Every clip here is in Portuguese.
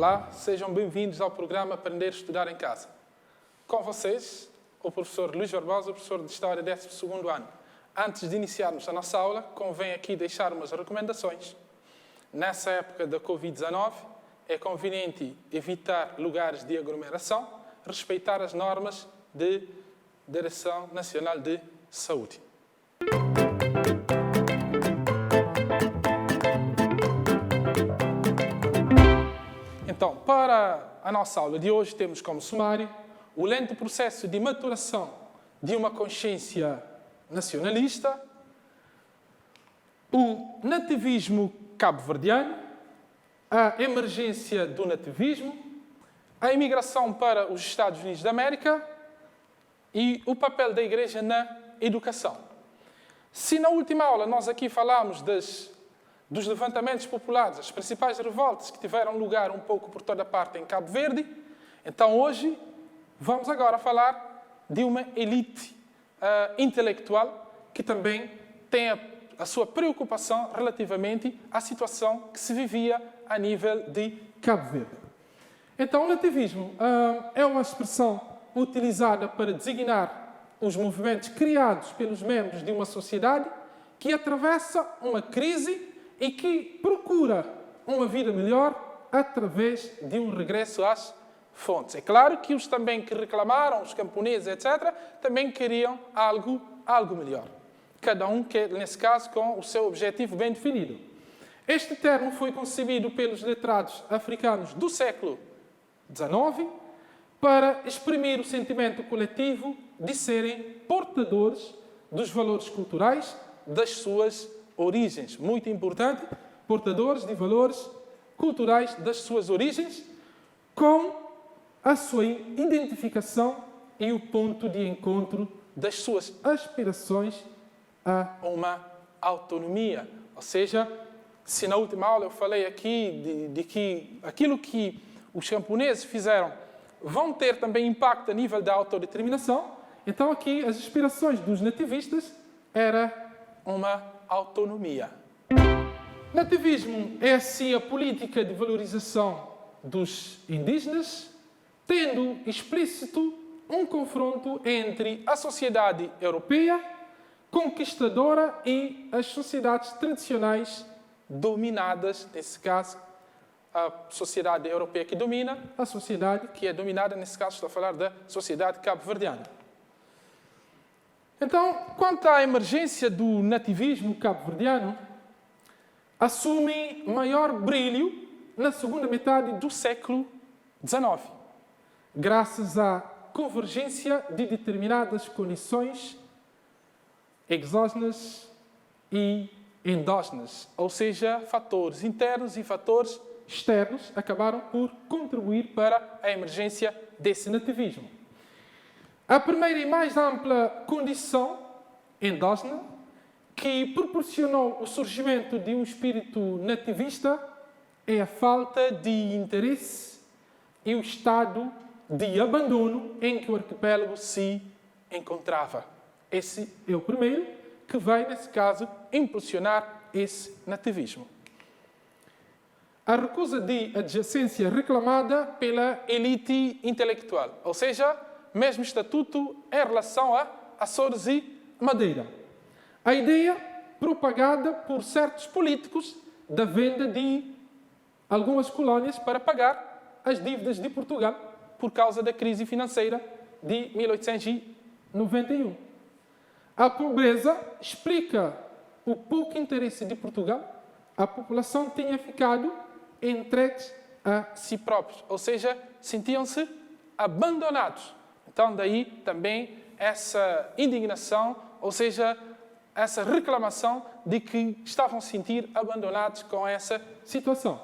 Olá, sejam bem-vindos ao programa Aprender a Estudar em Casa. Com vocês, o professor Luís Barbosa, professor de História 12º ano. Antes de iniciarmos a nossa aula, convém aqui deixar umas recomendações. Nessa época da Covid-19, é conveniente evitar lugares de aglomeração, respeitar as normas de Direção Nacional de Saúde. Então, para a nossa aula de hoje, temos como sumário o lento processo de maturação de uma consciência nacionalista, o nativismo cabo-verdiano, a emergência do nativismo, a imigração para os Estados Unidos da América e o papel da Igreja na educação. Se na última aula nós aqui falámos dos levantamentos populares, as principais revoltas que tiveram lugar um pouco por toda parte em Cabo Verde, então hoje vamos agora falar de uma elite intelectual que também tem a sua preocupação relativamente à situação que se vivia a nível de Cabo Verde. Então, o nativismo é uma expressão utilizada para designar os movimentos criados pelos membros de uma sociedade que atravessa uma crise e que procura uma vida melhor através de um regresso às fontes. É claro que os também que reclamaram, os camponeses, etc., também queriam algo melhor. Cada um, nesse caso, com o seu objetivo bem definido. Este termo foi concebido pelos letrados africanos do século XIX para exprimir o sentimento coletivo de serem portadores dos valores culturais das suas origens. Muito importante, portadores de valores culturais das suas origens, com a sua identificação e o ponto de encontro das suas aspirações a uma autonomia. Ou seja, se na última aula eu falei aqui de que aquilo que os camponeses fizeram vão ter também impacto a nível da autodeterminação, então aqui as aspirações dos nativistas era uma autonomia. Nativismo é assim a política de valorização dos indígenas, tendo explícito um confronto entre a sociedade europeia conquistadora e as sociedades tradicionais dominadas, nesse caso, a sociedade europeia que domina, a sociedade que é dominada, nesse caso estou a falar da sociedade cabo-verdiana. Então, quanto à emergência do nativismo cabo-verdiano, assume maior brilho na segunda metade do século XIX, graças à convergência de determinadas condições exógenas e endógenas, ou seja, fatores internos e fatores externos acabaram por contribuir para a emergência desse nativismo. A primeira e mais ampla condição endógena que proporcionou o surgimento de um espírito nativista é a falta de interesse e o estado de abandono em que o arquipélago se encontrava. Esse é o primeiro que vai, nesse caso, impulsionar esse nativismo. A recusa de adjacência reclamada pela elite intelectual, ou seja, mesmo estatuto em relação a Açores e Madeira. A ideia propagada por certos políticos da venda de algumas colónias para pagar as dívidas de Portugal por causa da crise financeira de 1891. A pobreza explica o pouco interesse de Portugal. A população tinha ficado entregues a si próprios, ou seja, sentiam-se abandonados. Então, daí também essa indignação, ou seja, essa reclamação de que estavam a sentir abandonados com essa situação.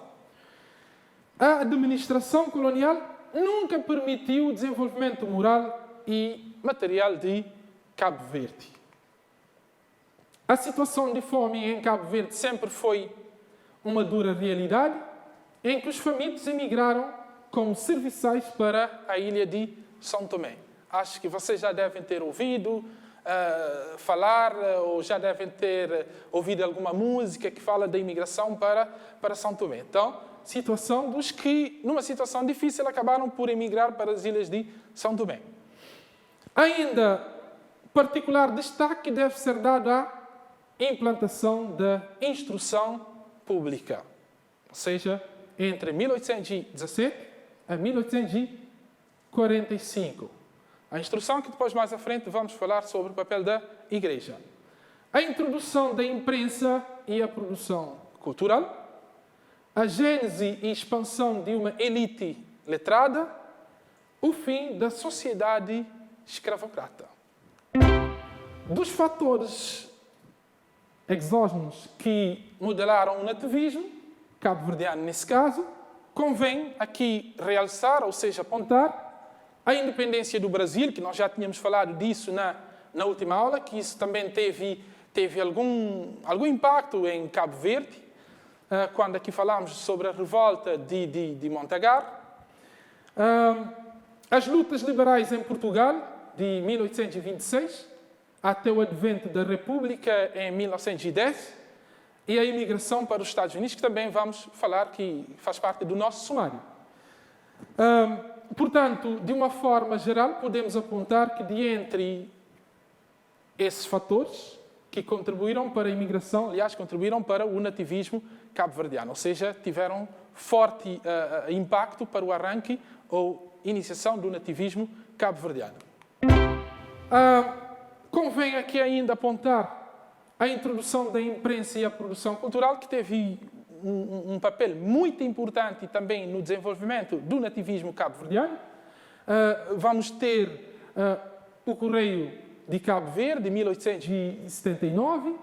A administração colonial nunca permitiu o desenvolvimento moral e material de Cabo Verde. A situação de fome em Cabo Verde sempre foi uma dura realidade, em que os famintos emigraram como serviçais para a ilha de São Tomé. Acho que vocês já devem ter ouvido falar ou já devem ter ouvido alguma música que fala da imigração para São Tomé. Então, situação dos que, numa situação difícil, acabaram por emigrar para as ilhas de São Tomé. Ainda, particular destaque deve ser dado à implantação da instrução pública, ou seja, entre 1817 a 1845. A instrução que depois, mais à frente, vamos falar sobre o papel da Igreja. A introdução da imprensa e a produção cultural, a gênese e expansão de uma elite letrada, o fim da sociedade escravocrata. Dos fatores exógenos que modelaram o nativismo, cabo-verdiano nesse caso, convém aqui realçar, ou seja, apontar, a independência do Brasil, que nós já tínhamos falado disso na última aula, que isso também teve algum impacto em Cabo Verde, quando aqui falámos sobre a revolta de Montagar. As lutas liberais em Portugal, de 1826 até o advento da República em 1910, e a imigração para os Estados Unidos, que também vamos falar que faz parte do nosso sumário. Portanto, de uma forma geral, podemos apontar que, de entre esses fatores que contribuíram para a imigração, aliás, contribuíram para o nativismo cabo-verdiano, ou seja, tiveram forte impacto para o arranque ou iniciação do nativismo cabo-verdiano. Convém aqui ainda apontar a introdução da imprensa e a produção cultural, que teve um papel muito importante também no desenvolvimento do nativismo cabo-verdiano. Vamos ter o Correio de Cabo Verde, de 1879,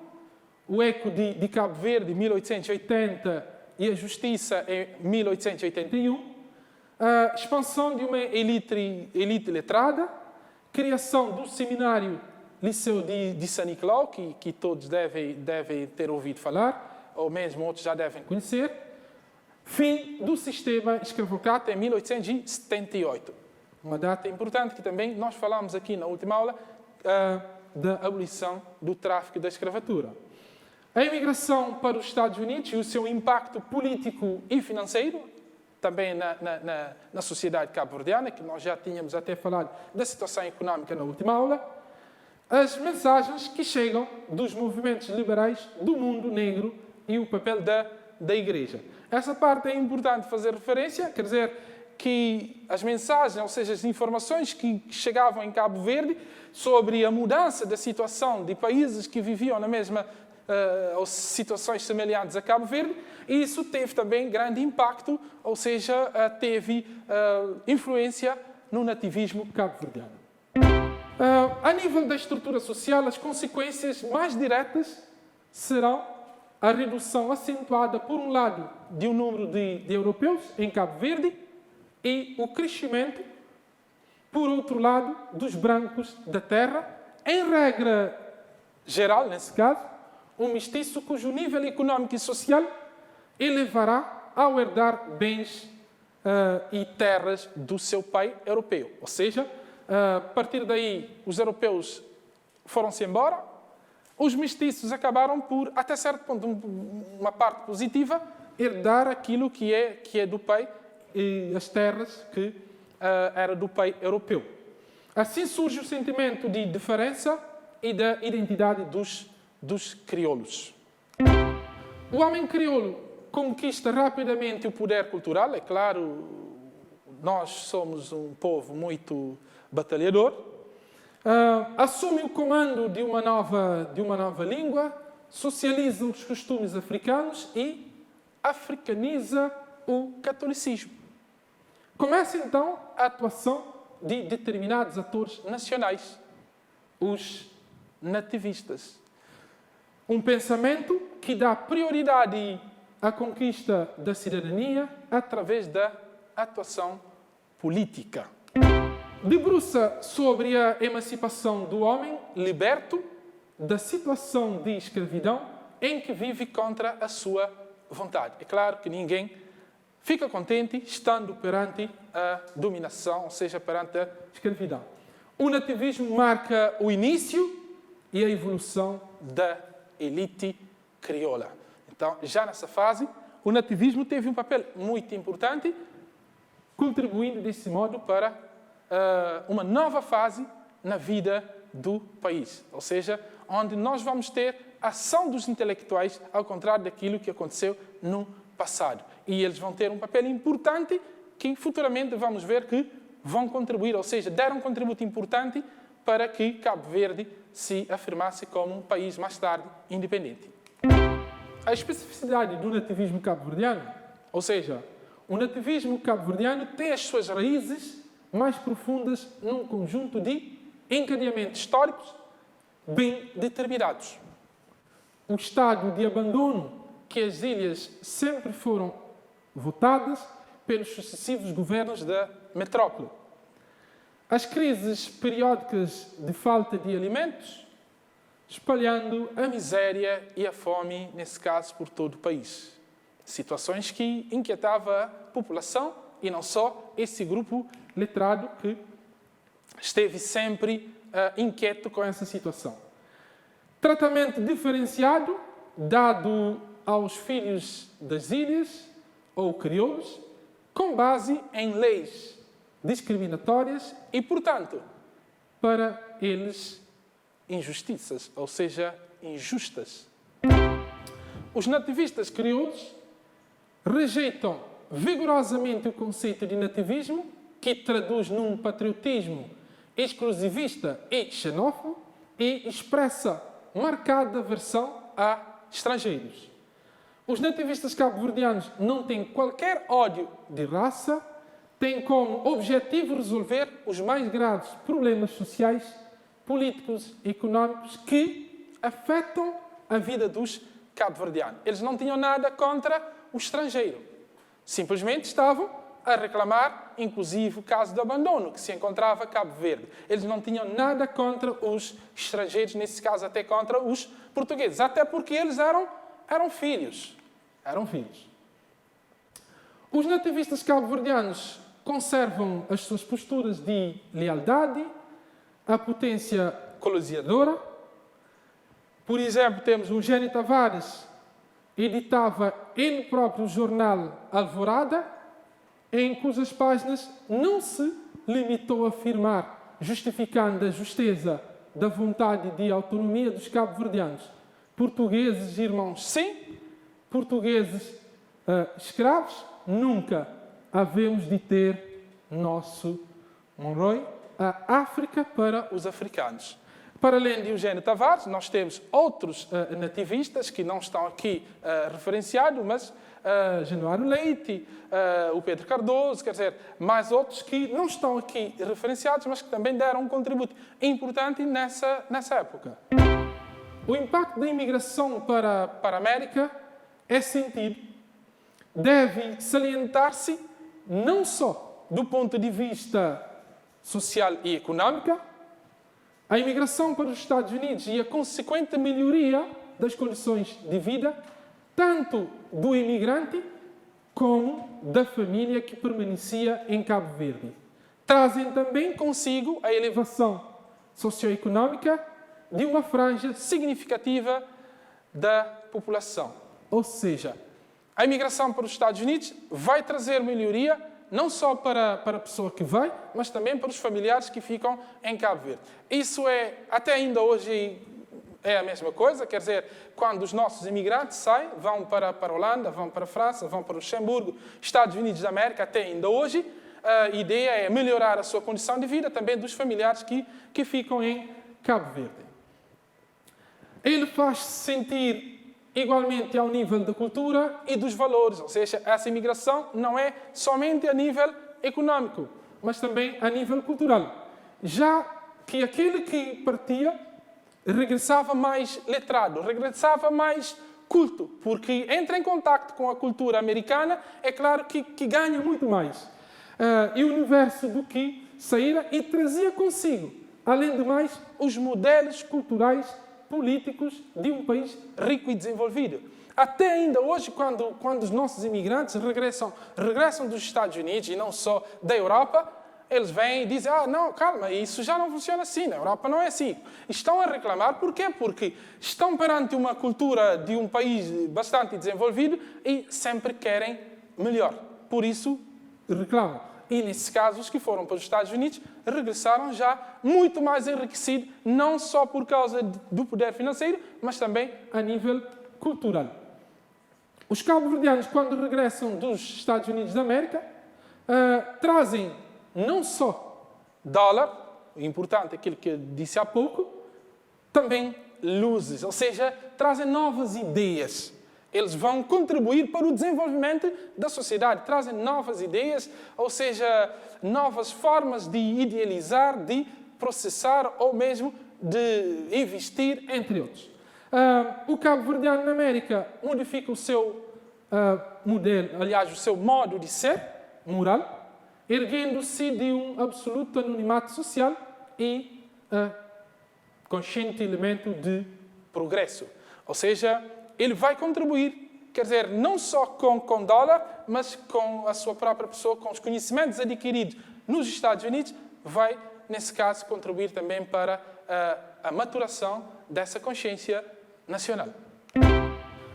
o Eco de Cabo Verde, de 1880, e a Justiça, em 1881. A expansão de uma elite letrada, criação do seminário Liceu de São Nicolau, que todos devem ter ouvido falar, ou mesmo outros já devem conhecer. Fim do sistema escravocrata em 1878. Uma data importante que também nós falamos aqui na última aula, da abolição do tráfico da escravatura. A imigração para os Estados Unidos e o seu impacto político e financeiro, também na sociedade cabo-verdiana, que nós já tínhamos até falado da situação económica na última aula. As mensagens que chegam dos movimentos liberais do mundo negro e o papel da Igreja. Essa parte é importante fazer referência, quer dizer, que as mensagens, ou seja, as informações que chegavam em Cabo Verde sobre a mudança da situação de países que viviam na mesma ou situações semelhantes a Cabo Verde, isso teve também grande impacto, ou seja, teve influência no nativismo cabo-verdiano. A nível da estrutura social, as consequências mais diretas serão a redução acentuada, por um lado, de um número de europeus em Cabo Verde e o crescimento, por outro lado, dos brancos da terra, em regra geral, nesse caso, um mestiço cujo nível económico e social elevará ao herdar bens e terras do seu pai europeu. Ou seja, a partir daí, os europeus foram-se embora, os mestiços acabaram por, até certo ponto, uma parte positiva, herdar aquilo que é do pai e as terras que era do pai europeu. Assim surge o sentimento de diferença e da identidade dos crioulos. O homem crioulo conquista rapidamente o poder cultural. É claro, nós somos um povo muito batalhador. Assume o comando de uma nova língua, socializa os costumes africanos e africaniza o catolicismo. Começa então a atuação de determinados atores nacionais, os nativistas. Um pensamento que dá prioridade à conquista da cidadania através da atuação política. Debruça sobre a emancipação do homem liberto da situação de escravidão em que vive contra a sua vontade. É claro que ninguém fica contente estando perante a dominação, ou seja, perante a escravidão. O nativismo marca o início e a evolução da elite crioula. Então, já nessa fase, o nativismo teve um papel muito importante, contribuindo desse modo para uma nova fase na vida do país. Ou seja, onde nós vamos ter a ação dos intelectuais, ao contrário daquilo que aconteceu no passado. E eles vão ter um papel importante que futuramente vamos ver que vão contribuir, ou seja, deram um contributo importante para que Cabo Verde se afirmasse como um país mais tarde independente. A especificidade do nativismo cabo-verdiano, ou seja, o nativismo cabo-verdiano tem as suas raízes mais profundas num conjunto de encadeamentos históricos bem determinados. O estado de abandono que as ilhas sempre foram votadas pelos sucessivos governos da metrópole. As crises periódicas de falta de alimentos, espalhando a miséria e a fome, nesse caso, por todo o país. Situações que inquietavam a população e não só esse grupo letrado que esteve sempre inquieto com essa situação. Tratamento diferenciado dado aos filhos das ilhas ou crioulos, com base em leis discriminatórias e, portanto, para eles, injustiças, ou seja, injustas. Os nativistas crioulos rejeitam vigorosamente o conceito de nativismo, que traduz num patriotismo exclusivista e xenófobo e expressa marcada aversão a estrangeiros. Os nativistas cabo-verdianos não têm qualquer ódio de raça, têm como objetivo resolver os mais graves problemas sociais, políticos e económicos que afetam a vida dos cabo-verdianos. Eles não tinham nada contra o estrangeiro. Simplesmente estavam a reclamar, inclusive, o caso do abandono que se encontrava Cabo Verde. Eles não tinham nada contra os estrangeiros, nesse caso até contra os portugueses, até porque eles eram filhos. Eram filhos. Os nativistas cabo-verdianos conservam as suas posturas de lealdade à potência colonizadora. Por exemplo, temos o Eugênio Tavares, editava ele próprio o jornal Alvorada, em cujas páginas não se limitou a afirmar, justificando a justeza da vontade de autonomia dos cabo-verdianos. Portugueses irmãos, sim. Portugueses escravos, nunca havemos de ter nosso Monroe, a África para os africanos. Para além de Eugênio Tavares, nós temos outros nativistas que não estão aqui referenciados, mas Januário Leite, o Pedro Cardoso, quer dizer, mais outros que não estão aqui referenciados, mas que também deram um contributo importante nessa época. O impacto da imigração para a América é sentido, deve salientar-se não só do ponto de vista social e económico. A imigração para os Estados Unidos e a consequente melhoria das condições de vida, tanto do imigrante como da família que permanecia em Cabo Verde. Trazem também consigo a elevação socioeconómica de uma franja significativa da população. Ou seja, a imigração para os Estados Unidos vai trazer melhoria não só para a pessoa que vai, mas também para os familiares que ficam em Cabo Verde. Isso é, até ainda hoje, é a mesma coisa, quer dizer, quando os nossos imigrantes saem, vão para a Holanda, vão para a França, vão para o Luxemburgo, Estados Unidos da América, até ainda hoje, a ideia é melhorar a sua condição de vida também dos familiares que ficam em Cabo Verde. Ele faz-se sentir igualmente ao nível da cultura e dos valores, ou seja, essa imigração não é somente a nível económico, mas também a nível cultural. Já que aquele que partia regressava mais letrado, regressava mais culto, porque entra em contacto com a cultura americana, é claro que ganha muito mais. E o universo do que saíra e trazia consigo, além de mais, os modelos culturais políticos de um país rico e desenvolvido. Até ainda hoje, quando os nossos imigrantes regressam dos Estados Unidos e não só da Europa, eles vêm e dizem, não, calma, isso já não funciona assim, na Europa não é assim. Estão a reclamar, porquê? Porque estão perante uma cultura de um país bastante desenvolvido e sempre querem melhor. Por isso, reclamam. E, nesses casos, os que foram para os Estados Unidos regressaram já muito mais enriquecidos, não só por causa do poder financeiro, mas também a nível cultural. Os cabo-verdianos, quando regressam dos Estados Unidos da América, trazem não só dólar, importante aquilo que eu disse há pouco, também luzes, ou seja, trazem novas ideias. Eles vão contribuir para o desenvolvimento da sociedade, trazem novas ideias, ou seja, novas formas de idealizar, de processar ou mesmo de investir, entre outros. O cabo-verdiano na América modifica o seu modelo, aliás, o seu modo de ser moral, erguendo-se de um absoluto anonimato social e consciente elemento de progresso. Ou seja, ele vai contribuir, quer dizer, não só com dólar, mas com a sua própria pessoa, com os conhecimentos adquiridos nos Estados Unidos, vai, nesse caso, contribuir também para a maturação dessa consciência nacional.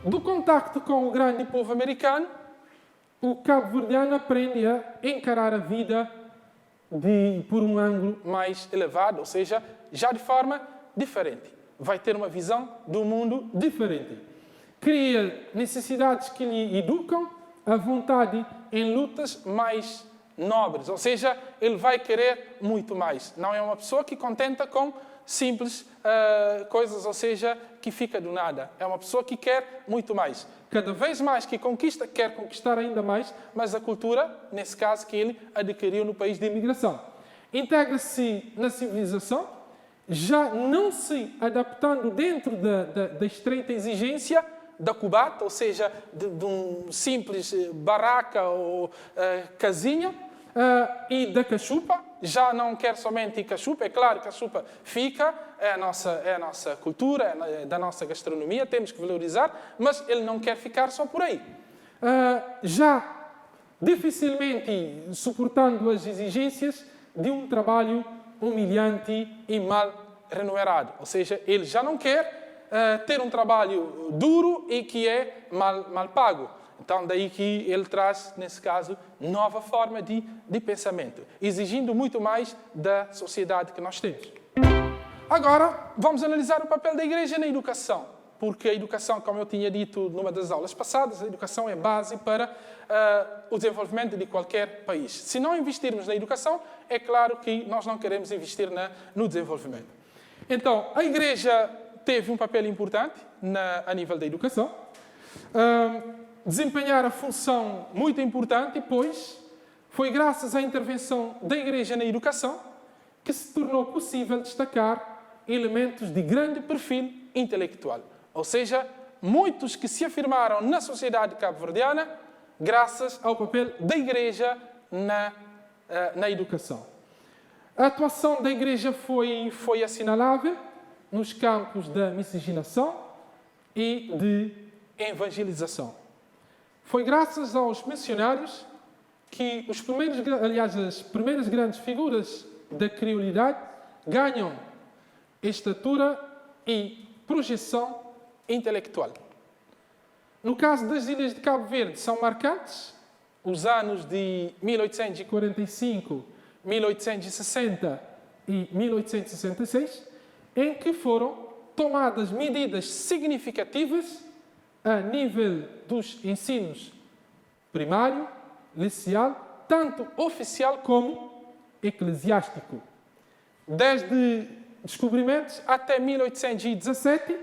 Do contacto com o grande povo americano, o cabo-verdiano aprende a encarar a vida por um ângulo mais elevado, ou seja, já de forma diferente. Vai ter uma visão do mundo diferente. Cria necessidades que lhe educam a vontade em lutas mais nobres, ou seja, ele vai querer muito mais. Não é uma pessoa que contenta com simples coisas, ou seja, que fica do nada. É uma pessoa que quer muito mais. Cada vez mais que conquista, quer conquistar ainda mais, mas a cultura, nesse caso, que ele adquiriu no país de imigração. Integra-se na civilização, já não se adaptando dentro da estreita exigência da cubata, ou seja, de um simples barraca ou casinha, e da cachupa. Já não quer somente cachupa, é claro que a cachupa fica, é a nossa cultura, é da nossa gastronomia, temos que valorizar, mas ele não quer ficar só por aí. Já dificilmente suportando as exigências de um trabalho humilhante e mal remunerado. Ou seja, ele já não quer ter um trabalho duro e que é mal pago. Então, daí que ele traz, nesse caso, nova forma de pensamento, exigindo muito mais da sociedade que nós temos. Agora, vamos analisar o papel da Igreja na educação, porque a educação, como eu tinha dito numa das aulas passadas, a educação é base para o desenvolvimento de qualquer país. Se não investirmos na educação, é claro que nós não queremos investir no desenvolvimento. Então, a Igreja teve um papel importante a nível da educação. Desempenhar a função muito importante, pois foi graças à intervenção da Igreja na educação que se tornou possível destacar elementos de grande perfil intelectual. Ou seja, muitos que se afirmaram na sociedade cabo-verdiana graças ao papel da Igreja na educação. A atuação da Igreja foi assinalável nos campos da miscigenação e de evangelização. Foi graças aos missionários que as primeiras grandes figuras da criolidade ganham estatura e projeção intelectual. No caso das ilhas de Cabo Verde, são marcantes os anos de 1845, 1860 e 1866, em que foram tomadas medidas significativas a nível dos ensinos primário, liceal, tanto oficial como eclesiástico. Desde descobrimentos até 1817,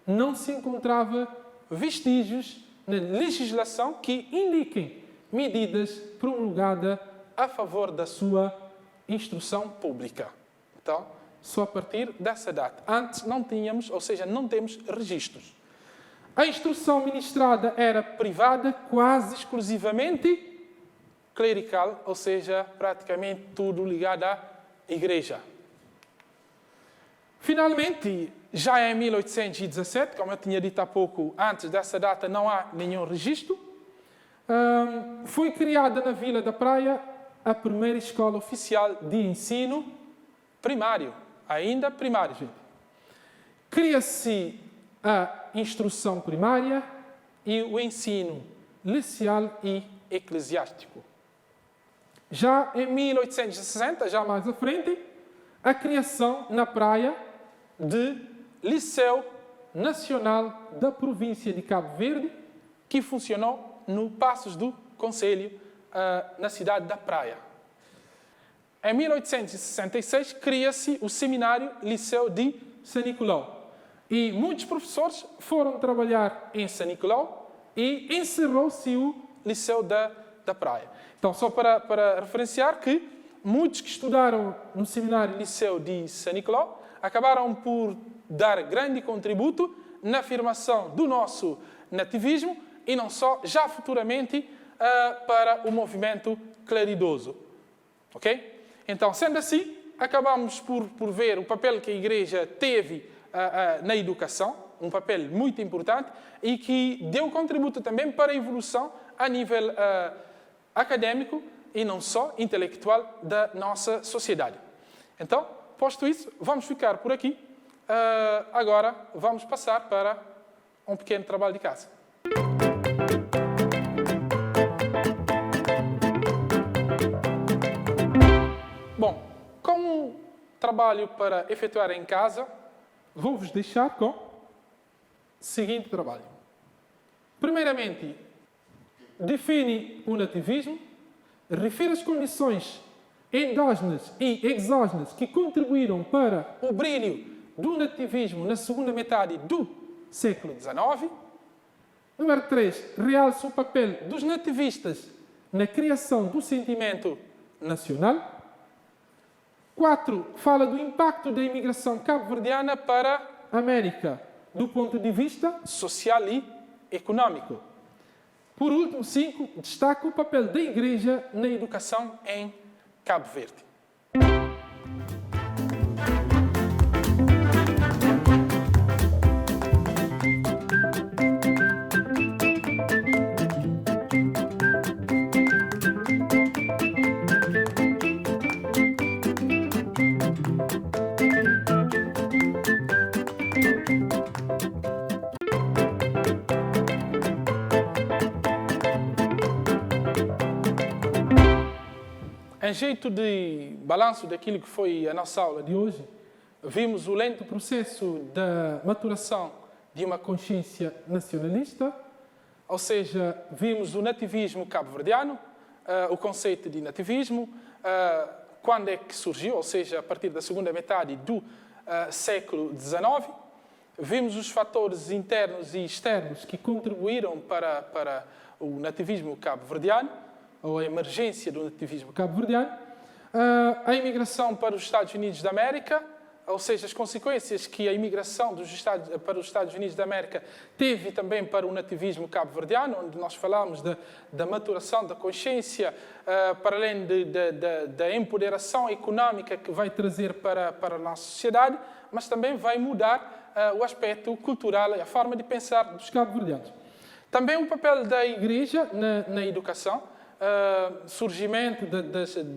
não se encontrava vestígios na legislação que indiquem medidas promulgadas a favor da sua instrução pública. Então, só a partir dessa data. Antes não tínhamos, ou seja, não temos registros. A instrução ministrada era privada, quase exclusivamente clerical, ou seja, praticamente tudo ligado à Igreja. Finalmente, já em 1817, como eu tinha dito há pouco, antes dessa data não há nenhum registro, foi criada na Vila da Praia a primeira escola oficial de ensino primário, ainda primário, gente. Cria-se a instrução primária e o ensino liceal e eclesiástico. Já em 1860, já mais à frente, a criação na Praia de Liceu Nacional da província de Cabo Verde, que funcionou no Passos do Conselho, na cidade da Praia. Em 1866, cria-se o Seminário Liceu de São Nicolau. E muitos professores foram trabalhar em São Nicolau e encerrou-se o Liceu da Praia. Então, só para referenciar que muitos que estudaram no Seminário Liceu de São Nicolau acabaram por dar grande contributo na afirmação do nosso nativismo e não só, já futuramente, para o movimento claridoso. Ok? Então, sendo assim, acabamos por ver o papel que a Igreja teve na educação, um papel muito importante e que deu contributo também para a evolução a nível académico e não só intelectual da nossa sociedade. Então, posto isso, vamos ficar por aqui. Agora vamos passar para um pequeno trabalho de casa. Bom, como trabalho para efetuar em casa, vou-vos deixar com o seguinte trabalho. Primeiramente, define o nativismo, refere as condições endógenas e exógenas que contribuíram para o brilho do nativismo na segunda metade do século XIX. Número 3, realça o papel dos nativistas na criação do sentimento nacional. 4, fala do impacto da imigração cabo-verdiana para a América, do ponto de vista social e econômico. Por último, 5, destaca o papel da Igreja na educação em Cabo Verde. Em jeito de balanço daquilo que foi a nossa aula de hoje, vimos o lento processo da maturação de uma consciência nacionalista, ou seja, vimos o nativismo cabo-verdiano, o conceito de nativismo, quando é que surgiu, ou seja, a partir da segunda metade do século XIX. Vimos os fatores internos e externos que contribuíram para o nativismo cabo-verdiano, ou a emergência do nativismo cabo-verdiano, a imigração para os Estados Unidos da América, ou seja, as consequências que a imigração para os Estados Unidos da América teve também para o nativismo cabo-verdiano, onde nós falamos da maturação da consciência, para além da empoderação económica que vai trazer para a nossa sociedade, mas também vai mudar o aspecto cultural e a forma de pensar dos cabo-verdianos. Também o papel da Igreja na educação, surgimento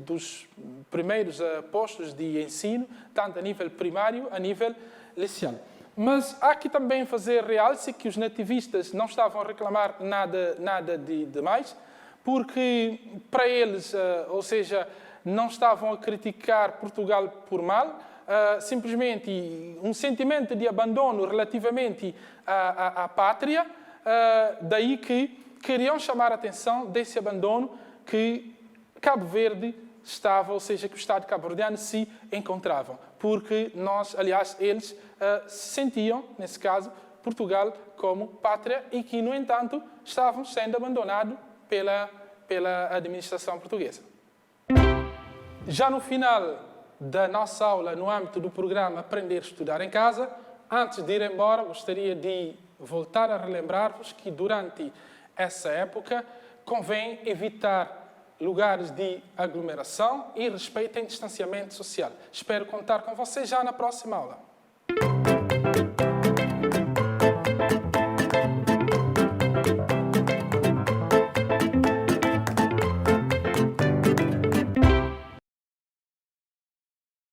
dos primeiros postos de ensino, tanto a nível primário, a nível liceal. Mas há que também fazer realce que os nativistas não estavam a reclamar nada de mais, porque para eles, ou seja, não estavam a criticar Portugal por mal, simplesmente um sentimento de abandono relativamente à pátria, daí que queriam chamar a atenção desse abandono que Cabo Verde estava, ou seja, que o Estado cabo-verdiano se encontrava. Porque eles sentiam, nesse caso, Portugal como pátria e que, no entanto, estavam sendo abandonados pela administração portuguesa. Já no final da nossa aula, no âmbito do programa Aprender a Estudar em Casa, antes de ir embora, gostaria de voltar a relembrar-vos que, durante essa época, convém evitar lugares de aglomeração e respeitem distanciamento social. Espero contar com vocês já na próxima aula.